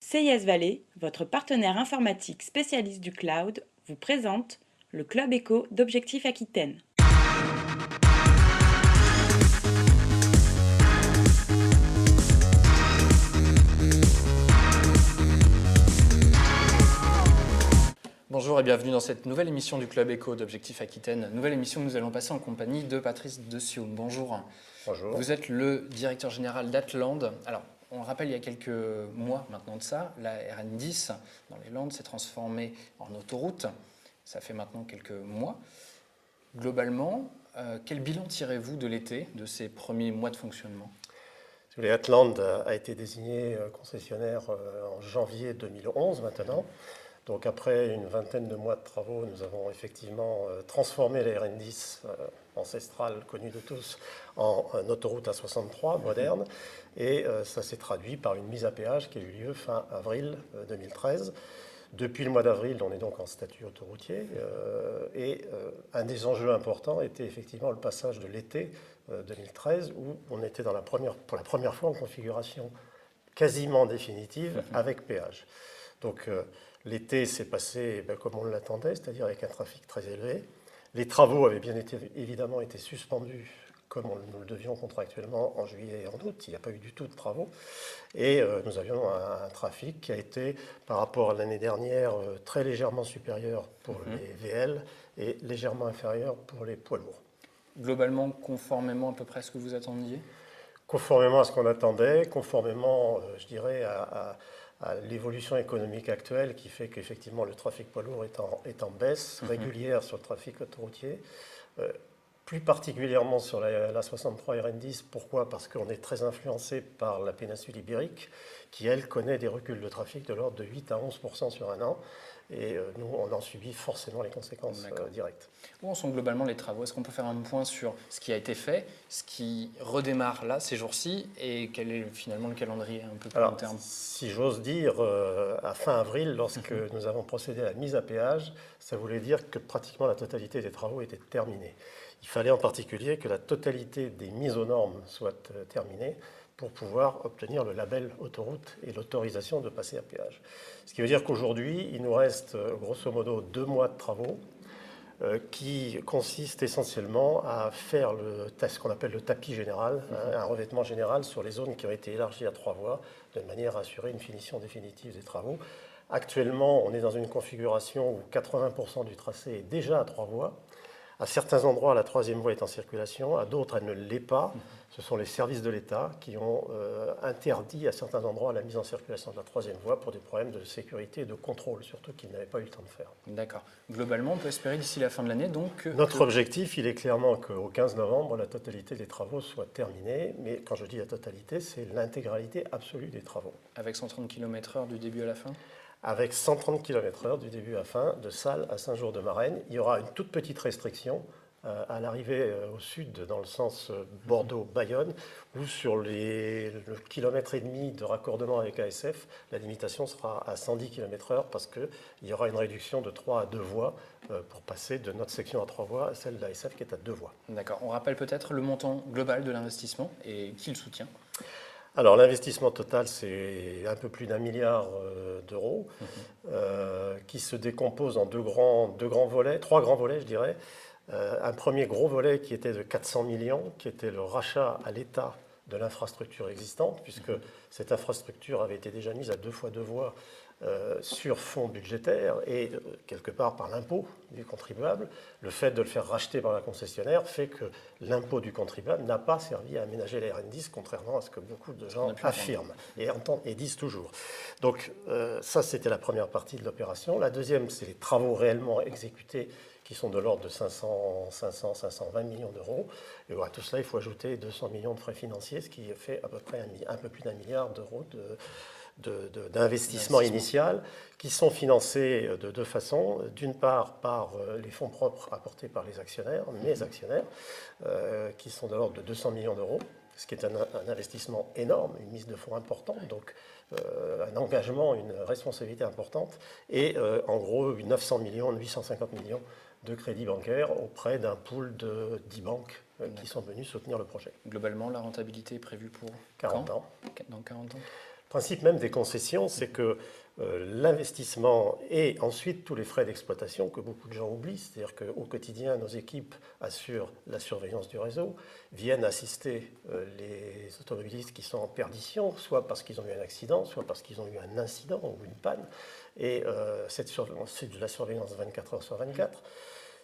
CIS Valley, votre partenaire informatique spécialiste du cloud, vous présente le Club Éco d'Objectif Aquitaine. Bonjour et bienvenue dans cette nouvelle émission du Club Éco d'Objectif Aquitaine. Nouvelle émission que nous allons passer en compagnie de Patrice Decieux. Bonjour. Bonjour. Vous êtes le directeur général d'Atland. Alors, on le rappelle, il y a quelques mois maintenant de ça, la RN10 dans les Landes s'est transformée en autoroute. Ça fait maintenant quelques mois. Globalement, quel bilan tirez-vous de l'été, de ces premiers mois de fonctionnement ? Atland a été désigné concessionnaire en janvier 2011 maintenant. Donc après une vingtaine de mois de travaux, nous avons effectivement transformé la RN10 ancestrale, connue de tous, en autoroute A63 moderne. Et ça s'est traduit par une mise à péage qui a eu lieu fin avril 2013. Depuis le mois d'avril, on est donc en statut autoroutier. Un des enjeux importants était effectivement le passage de l'été 2013, où on était pour la première fois en configuration quasiment définitive avec péage. Donc l'été s'est passé comme on l'attendait, c'est-à-dire avec un trafic très élevé. Les travaux avaient évidemment été suspendus comme nous le devions contractuellement en juillet et en août. Il n'y a pas eu du tout de travaux. Et nous avions un trafic qui a été, par rapport à l'année dernière, très légèrement supérieur pour les VL et légèrement inférieur pour les poids lourds. Globalement, conformément à peu près à ce que vous attendiez ? Conformément à ce qu'on attendait, conformément, je dirais, à l'évolution économique actuelle qui fait qu'effectivement le trafic poids lourd est en baisse régulière sur le trafic autoroutier. Plus particulièrement sur la 63 RN10. Pourquoi ? Parce qu'on est très influencé par la péninsule ibérique qui, elle, connaît des reculs de trafic de l'ordre de 8 à 11% sur un an. Et nous, on en subit forcément les conséquences directes. Où en sont globalement les travaux ? Est-ce qu'on peut faire un point sur ce qui a été fait, ce qui redémarre là, ces jours-ci, et quel est finalement le calendrier un peu plus long terme ? Si j'ose dire, à fin avril, lorsque nous avons procédé à la mise à péage, ça voulait dire que pratiquement la totalité des travaux était terminée. Il fallait en particulier que la totalité des mises aux normes soit terminée pour pouvoir obtenir le label autoroute et l'autorisation de passer à péage. Ce qui veut dire qu'aujourd'hui, il nous reste grosso modo 2 mois de travaux qui consistent essentiellement à faire ce qu'on appelle le tapis général, un revêtement général sur les zones qui ont été élargies à 3 voies, de manière à assurer une finition définitive des travaux. Actuellement, on est dans une configuration où 80% du tracé est déjà à 3 voies. À certains endroits, la 3e voie est en circulation, à d'autres, elle ne l'est pas. Ce sont les services de l'État qui ont interdit à certains endroits la mise en circulation de la 3e voie pour des problèmes de sécurité et de contrôle, surtout qu'ils n'avaient pas eu le temps de faire. D'accord. Globalement, on peut espérer d'ici la fin de l'année, donc... Notre objectif, il est clairement qu'au 15 novembre, la totalité des travaux soit terminée. Mais quand je dis la totalité, c'est l'intégralité absolue des travaux. Avec 130 km/h du début à la fin ? Avec 130 km/h du début à la fin, de Salles à Saint-Jour-de-Marennes. Il y aura une toute petite restriction à l'arrivée au sud, dans le sens Bordeaux-Bayonne, où sur le kilomètre et demi de raccordement avec ASF, la limitation sera à 110 km/h parce qu'il y aura une réduction de 3 à 2 voies pour passer de notre section à 3 voies à celle d'ASF qui est à 2 voies. D'accord. On rappelle peut-être le montant global de l'investissement et qui le soutient ? Alors l'investissement total, c'est un peu plus d'1 milliard d'euros qui se décompose en 3 grands volets, je dirais. Un premier gros volet qui était de 400 millions, qui était le rachat à l'État de l'infrastructure existante, puisque cette infrastructure avait été déjà mise à 2 fois 2 voies sur fonds budgétaires et quelque part par l'impôt du contribuable. Le fait de le faire racheter par la concessionnaire fait que l'impôt du contribuable n'a pas servi à aménager la RN10, contrairement à ce que beaucoup de gens affirment et disent toujours. Donc ça, c'était la première partie de l'opération. La deuxième, c'est les travaux réellement exécutés qui sont de l'ordre de 520 millions d'euros. Et à tout cela, il faut ajouter 200 millions de frais financiers, ce qui fait à peu près un peu plus d'1 milliard d'euros d'investissement initial, qui sont financés de 2 façons. D'une part, par les fonds propres apportés par les actionnaires, mes actionnaires, qui sont de l'ordre de 200 millions d'euros, ce qui est un investissement énorme, une mise de fonds importante, donc un engagement, une responsabilité importante, et en gros 900 millions, 850 millions de crédits bancaires auprès d'un pool de 10 banques qui sont venues soutenir le projet. Globalement, la rentabilité est prévue pour 40 ans. Dans 40 ans. principe même des concessions, c'est que l'investissement et ensuite tous les frais d'exploitation que beaucoup de gens oublient, c'est-à-dire qu'au quotidien, nos équipes assurent la surveillance du réseau, viennent assister les automobilistes qui sont en perdition, soit parce qu'ils ont eu un accident, soit parce qu'ils ont eu un incident ou une panne. Et cette surveillance, c'est de la surveillance 24 heures sur 24.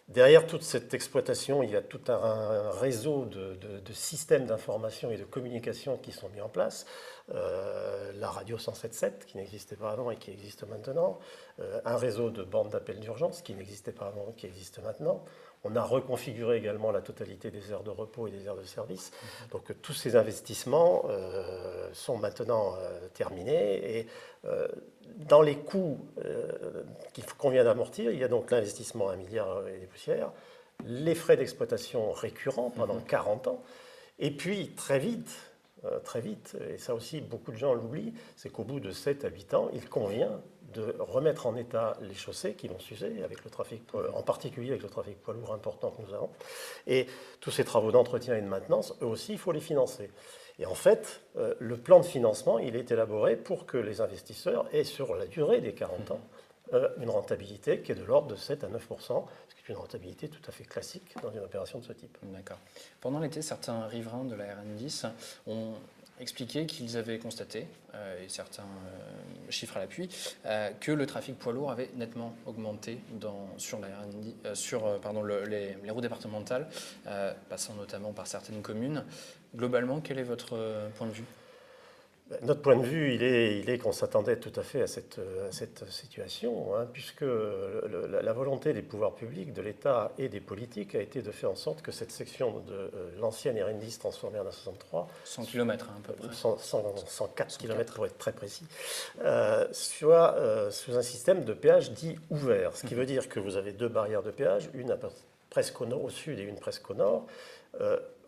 Derrière toute cette exploitation, il y a tout un réseau de systèmes d'information et de communication qui sont mis en place. La radio 107.7 qui n'existait pas avant et qui existe maintenant. Un réseau de bandes d'appel d'urgence qui n'existait pas avant et qui existe maintenant. On a reconfiguré également la totalité des aires de repos et des aires de service. Donc tous ces investissements sont maintenant terminés. Et dans les coûts qu'il convient d'amortir, il y a donc l'investissement à 1 milliard et des poussières, les frais d'exploitation récurrents pendant 40 ans, et puis très vite, et ça aussi beaucoup de gens l'oublient, c'est qu'au bout de 7 à 8 ans, il convient de remettre en état les chaussées qui vont s'user, avec le trafic, en particulier avec le trafic poids lourd important que nous avons. Et tous ces travaux d'entretien et de maintenance, eux aussi, il faut les financer. Et en fait, le plan de financement, il est élaboré pour que les investisseurs aient sur la durée des 40 ans une rentabilité qui est de l'ordre de 7 à 9 %, ce qui est une rentabilité tout à fait classique dans une opération de ce type. D'accord. Pendant l'été, certains riverains de la RN10 ont expliqué qu'ils avaient constaté, et certains chiffres à l'appui, que le trafic poids lourd avait nettement augmenté sur la RN10, les routes départementales, passant notamment par certaines communes. Globalement, quel est votre point de vue ? Notre point de vue, il est qu'on s'attendait tout à fait à cette situation, puisque la volonté des pouvoirs publics, de l'État et des politiques a été de faire en sorte que cette section de l'ancienne RN10 transformée en A63, 100 km à peu près. 104 km pour être très précis, soit sous un système de péage dit ouvert. Ce qui veut dire que vous avez 2 barrières de péage, une presque au sud et une presque au nord.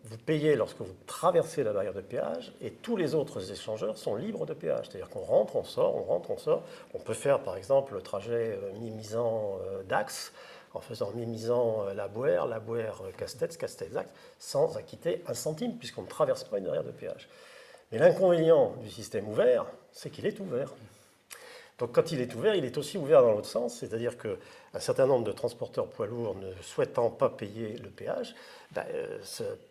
Vous payez lorsque vous traversez la barrière de péage et tous les autres échangeurs sont libres de péage. C'est-à-dire qu'on rentre, on sort, on rentre, on sort. On peut faire par exemple le trajet Mimizan d'Axe en faisant Mimizan La Bouère Castets, Castets-Axe, sans acquitter un centime puisqu'on ne traverse pas une barrière de péage. Mais l'inconvénient du système ouvert, c'est qu'il est ouvert. Donc quand il est ouvert, il est aussi ouvert dans l'autre sens, c'est-à-dire qu'un certain nombre de transporteurs poids lourds ne souhaitant pas payer le péage,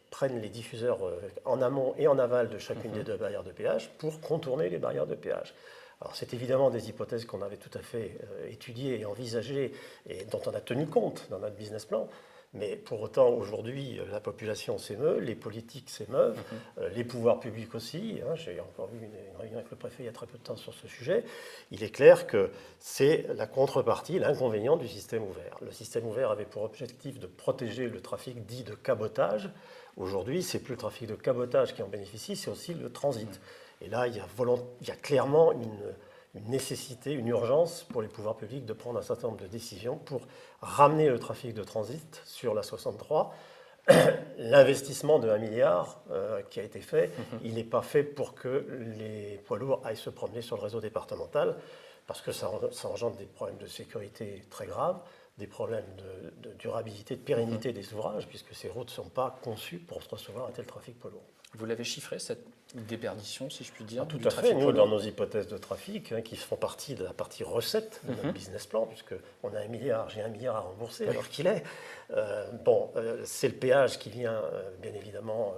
prennent les diffuseurs en amont et en aval de chacune des 2 barrières de péage pour contourner les barrières de péage. Alors c'est évidemment des hypothèses qu'on avait tout à fait étudiées et envisagées et dont on a tenu compte dans notre business plan. Mais pour autant, aujourd'hui, la population s'émeut, les politiques s'émeuvent, les pouvoirs publics aussi. J'ai encore vu une réunion avec le préfet il y a très peu de temps sur ce sujet. Il est clair que c'est la contrepartie, l'inconvénient du système ouvert. Le système ouvert avait pour objectif de protéger le trafic dit de cabotage. Aujourd'hui, ce n'est plus le trafic de cabotage qui en bénéficie, c'est aussi le transit. Et là, il y a clairement une nécessité, une urgence pour les pouvoirs publics de prendre un certain nombre de décisions pour ramener le trafic de transit sur la 63. L'investissement de 1 milliard qui a été fait, il n'est pas fait pour que les poids lourds aillent se promener sur le réseau départemental, parce que ça engendre des problèmes de sécurité très graves, des problèmes de durabilité, de pérennité des ouvrages, puisque ces routes ne sont pas conçues pour recevoir un tel trafic poids lourd. Vous l'avez chiffré, cette déperdition, si je puis dire, tout à fait. Nous, dans nos hypothèses de trafic, qui font partie de la partie recette de notre business plan, puisqu'on a 1 milliard, j'ai 1 milliard à rembourser, alors qu'il est. C'est le péage qui vient, bien évidemment,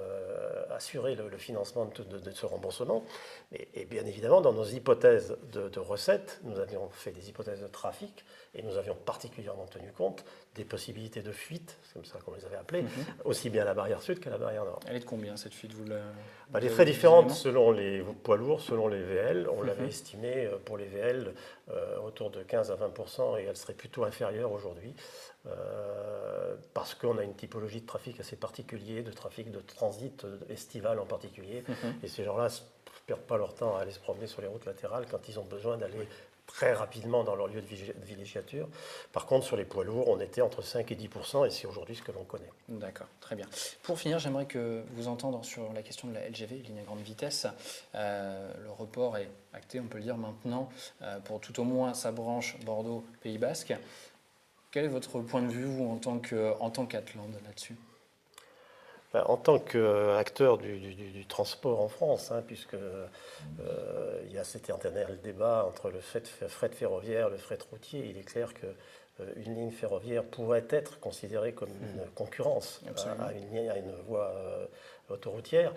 assurer le financement de ce remboursement. Et bien évidemment, dans nos hypothèses de recettes, nous avions fait des hypothèses de trafic, et nous avions particulièrement tenu compte des possibilités de fuite, c'est comme ça qu'on les avait appelées, aussi bien à la barrière sud qu'à la barrière nord. Elle est de combien, cette fuite? Elle est très différente selon les poids lourds, selon les VL. On l'avait estimé pour les VL autour de 15 à 20%, et elle serait plutôt inférieure aujourd'hui, parce qu'on a une typologie de trafic assez particulier, de trafic de transit estival en particulier, et ces gens-là ne perdent pas leur temps à aller se promener sur les routes latérales quand ils ont besoin d'aller très rapidement dans leur lieu de villégiature. Par contre, sur les poids lourds, on était entre 5 et 10%, et c'est aujourd'hui ce que l'on connaît. D'accord, très bien. Pour finir, j'aimerais que vous entendre sur la question de la LGV, ligne à grande vitesse. Le report est acté, on peut le dire maintenant, pour tout au moins sa branche Bordeaux-Pays Basque. Quel est votre point de vue, vous, en tant qu'Atland, là-dessus ? En tant qu'acteur du transport en France, hein, puisque il y a cet éternel débat entre le fret ferroviaire, le fret routier, il est clair que une ligne ferroviaire pourrait être considérée comme une concurrence à une voie autoroutière.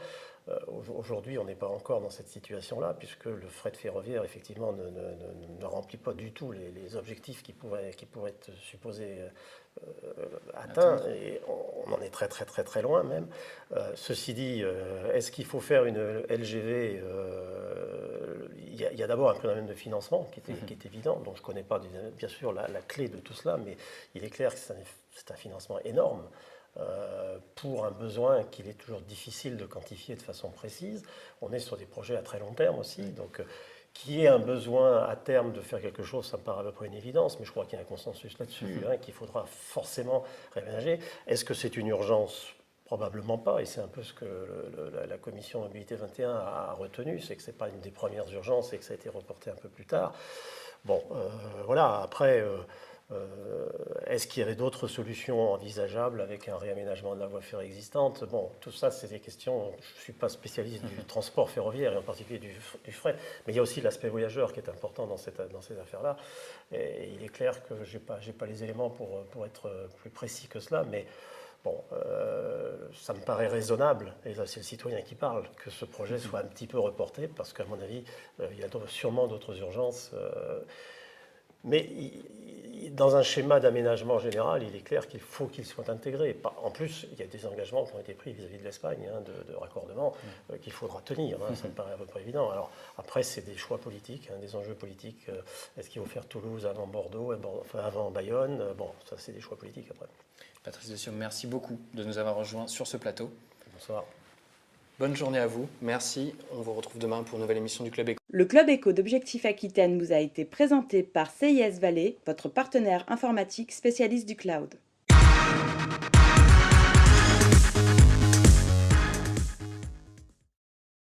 Aujourd'hui, on n'est pas encore dans cette situation-là, puisque le fret ferroviaire, effectivement, ne remplit pas du tout les objectifs qui pourraient être supposés atteints, et on en est très très très très loin même. Ceci dit, est-ce qu'il faut faire une LGV? Il y a d'abord un problème de financement qui est évident, donc je ne connais pas bien sûr la clé de tout cela, mais il est clair que c'est un financement énorme. Pour un besoin qu'il est toujours difficile de quantifier de façon précise. On est sur des projets à très long terme aussi, donc qu'il y ait un besoin à terme de faire quelque chose, ça me paraît à peu près une évidence, mais je crois qu'il y a un consensus là-dessus, qu'il faudra forcément réaménager. Est-ce que c'est une urgence? Probablement pas, et c'est un peu ce que la commission Mobilité 21 a retenu, c'est que ce n'est pas une des premières urgences et que ça a été reporté un peu plus tard. Bon, voilà, après... est-ce qu'il y avait d'autres solutions envisageables avec un réaménagement de la voie ferrée existante? Bon, tout ça, c'est des questions. Je ne suis pas spécialiste du transport ferroviaire et en particulier du fret, mais il y a aussi l'aspect voyageur qui est important dans ces affaires-là. Et il est clair que je n'ai pas les éléments pour être plus précis que cela, mais bon, ça me paraît raisonnable, et là c'est le citoyen qui parle, que ce projet soit un petit peu reporté, parce qu'à mon avis, il y a sûrement d'autres urgences. Mais dans un schéma d'aménagement général, il est clair qu'il faut qu'il soit intégré. En plus, il y a des engagements qui ont été pris vis-à-vis de l'Espagne, hein, de raccordement, qu'il faudra tenir. Hein, ça me paraît à peu près évident. Alors après, c'est des choix politiques, hein, des enjeux politiques. Est-ce qu'il faut faire Toulouse avant Bordeaux, enfin avant Bayonne? Bon, ça c'est des choix politiques après. Patrice Dessiaux, merci beaucoup de nous avoir rejoints sur ce plateau. Bonsoir. Bonne journée à vous, merci. On vous retrouve demain pour une nouvelle émission du Club Éco. Le Club Éco d'Objectif Aquitaine vous a été présenté par CIS Valais, votre partenaire informatique spécialiste du cloud.